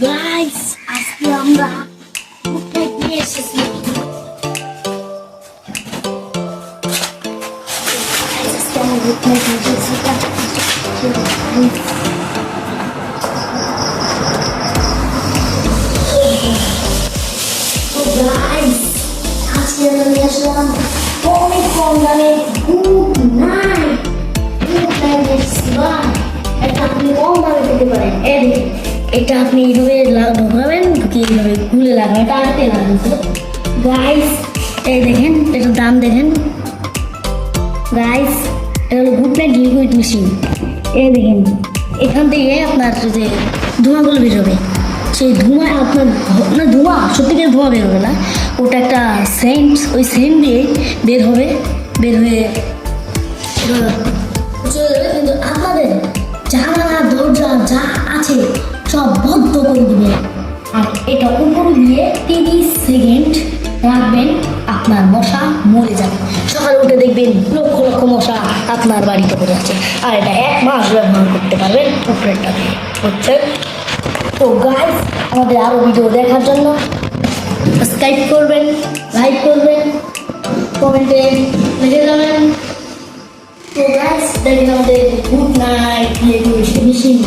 Guys আজকে আমরা ঘুরতে গিয়ে এসেছি। আজকে আমরা ঘুরতে গিয়ে এসেছি। গাইস আজকে আমরা নিয়ে আসলাম অনেক কম দামে গুড নাইট এটা আপনি কম দামে পেতে পারেন। এটা আপনি এইভাবে ঢোকাবেন, ঢুকিয়ে এইভাবে খুলে লাগাবেন, এটা আগে লাগাবেন। গাইস এই দেখেন, এটার দাম দেখেন গাইস, এটা হলো গুড নাইট লিকুইড মেশিন। এই দেখেন এখান থেকে আপনার যে ধোঁয়াগুলো বেরোবে, সেই ধোঁয়া আপনার না ধোঁয়া সত্যিকার ধোঁয়া বের হবে না, ওটা একটা সেন্ট, ওই সেন্ট দিয়ে বের হবে, বের হয়ে চলে যাবে। কিন্তু আপনাদের জানালা দরজা যা আছে সব বন্ধ করে দিবে। আর এটা উপর দিয়ে 30 সেকেন্ড রাখবেন, আপনার মশা মরে যাবে। সকালে উঠে দেখবেন লক্ষ লক্ষ মশা আপনার বাড়িতে পড়ে আছে। আর এটা 1 মাস ব্যবহার করতে পারবেন উপরেরটা দিয়ে, হচ্ছে। তো গাইস আমাদের আরও ভিডিও দেখার জন্য সাবস্ক্রাইব করবেন, লাইক করবেন, কমেন্টে লিখে যাবেন। তো গাইস দেখেন আমাদের গুড নাইট মেশিন।